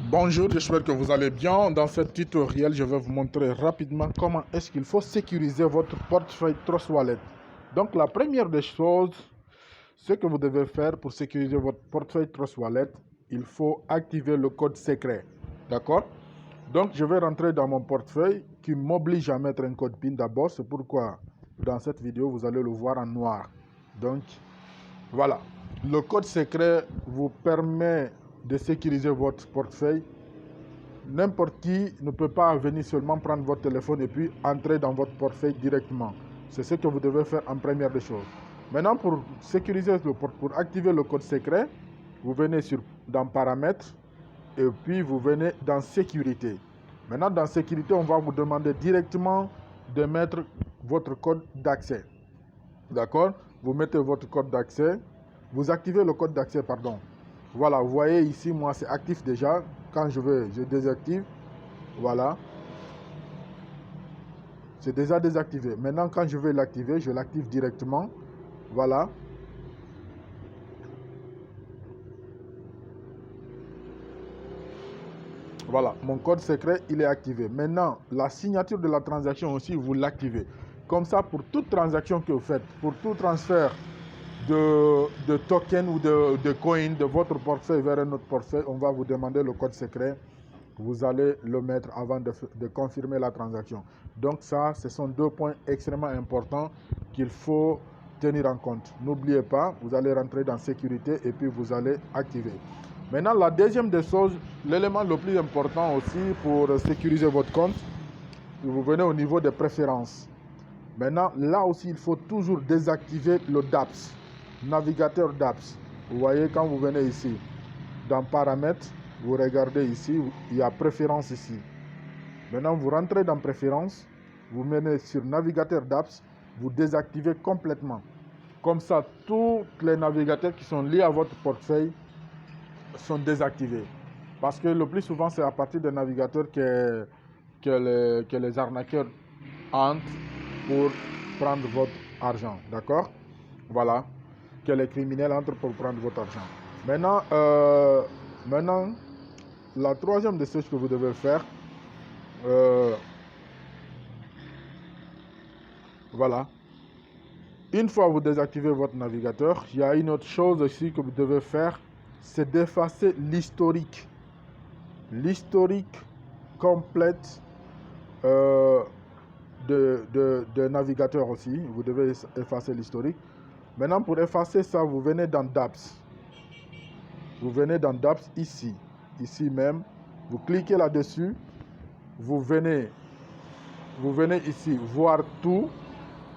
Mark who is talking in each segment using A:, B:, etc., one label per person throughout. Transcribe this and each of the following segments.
A: Bonjour, j'espère que vous allez bien. Dans ce tutoriel, je vais vous montrer rapidement comment est-ce qu'il faut sécuriser votre portefeuille Trust Wallet. Donc, la première des choses, ce que vous devez faire pour sécuriser votre portefeuille Trust Wallet, il faut activer le code secret. D'accord? Donc, je vais rentrer dans mon portefeuille qui m'oblige à mettre un code PIN d'abord. C'est pourquoi dans cette vidéo, vous allez le voir en noir. Donc, voilà. Le code secret vous permet de sécuriser votre portefeuille. N'importe qui ne peut pas venir seulement prendre votre téléphone et puis entrer dans votre portefeuille directement. C'est ce que vous devez faire en première des choses. Maintenant, pour sécuriser pour activer le code secret, vous venez dans Paramètres et puis vous venez dans Sécurité. Maintenant, dans Sécurité, on va vous demander directement de mettre votre code d'accès. D'accord? Vous mettez votre code d'accès. Vous activez le code d'accès, pardon. Voilà, vous voyez ici, moi, c'est actif déjà. Quand je veux, je désactive. Voilà. C'est déjà désactivé. Maintenant, quand je veux l'activer, je l'active directement. Voilà. Voilà, mon code secret, il est activé. Maintenant, la signature de la transaction aussi, vous l'activez. Comme ça, pour toute transaction que vous faites, pour tout transfert de token ou de coin de votre portefeuille vers un autre portefeuille, on va vous demander le code secret. Vous allez le mettre avant de confirmer la transaction. Donc ça, ce sont deux points extrêmement importants qu'il faut tenir en compte. N'oubliez pas, vous allez rentrer dans sécurité et puis vous allez activer. Maintenant, la deuxième des choses, l'élément le plus important aussi pour sécuriser votre compte, vous venez au niveau des préférences. Maintenant, là aussi, il faut toujours désactiver le DApps, navigateur DApps. Vous voyez, quand vous venez ici, dans Paramètres, vous regardez ici, il y a Préférences ici. Maintenant, vous rentrez dans Préférences, vous menez sur Navigateur d'apps, vous désactivez complètement. Comme ça, tous les navigateurs qui sont liés à votre portefeuille sont désactivés. Parce que le plus souvent, c'est à partir des navigateurs que les arnaqueurs entrent pour prendre votre argent. D'accord? Voilà. Que les criminels entrent pour prendre votre argent. Maintenant, la troisième des choses que vous devez faire, voilà. Une fois que vous désactivez votre navigateur, il y a une autre chose aussi que vous devez faire, c'est d'effacer l'historique. L'historique complète de navigateur aussi. Vous devez effacer l'historique. Maintenant, pour effacer ça, vous venez dans DApps. Vous venez dans DApps ici. Ici même. Vous cliquez là-dessus. Vous venez ici voir tout.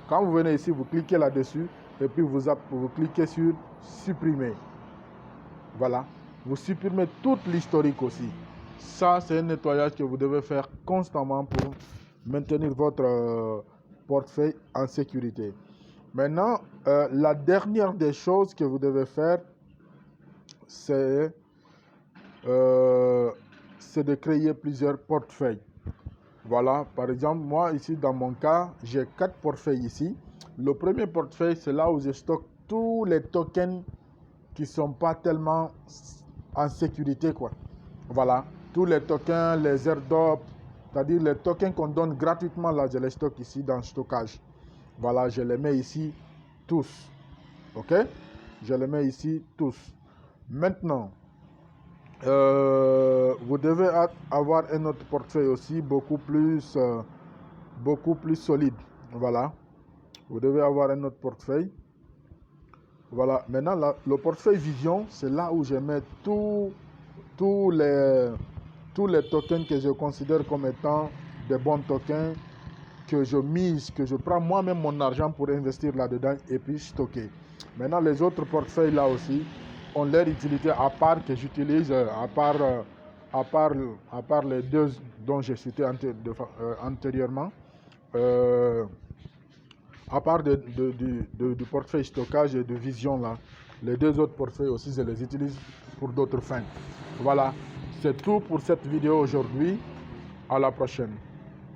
A: Quand vous venez ici, vous cliquez là-dessus et puis vous cliquez sur supprimer. Voilà. Vous supprimez toute l'historique aussi. Ça, c'est un nettoyage que vous devez faire constamment pour maintenir votre portefeuille en sécurité. Maintenant, la dernière des choses que vous devez faire, c'est de créer plusieurs portefeuilles. Voilà, par exemple, moi ici dans mon cas, j'ai 4 portefeuilles ici. Le premier portefeuille, c'est là où je stocke tous les tokens qui ne sont pas tellement en sécurité, quoi. Voilà, tous les tokens, les airdrops, c'est-à-dire les tokens qu'on donne gratuitement, là, je les stocke ici dans le stockage. Voilà, je les mets ici tous. Ok? Je les mets ici tous. Maintenant, vous devez avoir un autre portefeuille aussi beaucoup plus solide. Voilà. Vous devez avoir un autre portefeuille. Voilà. Maintenant, le portefeuille Vision, c'est là où je mets tous les tokens que je considère comme étant des bons tokens, que je mise, que je prends moi-même mon argent pour investir là-dedans et puis stocker. Maintenant, les autres portefeuilles là aussi ont leur utilité à part que j'utilise, à part les deux dont j'ai cité antérieurement, à part du portefeuille stockage et de vision là, les deux autres portefeuilles aussi, je les utilise pour d'autres fins. Voilà, c'est tout pour cette vidéo aujourd'hui. À la prochaine.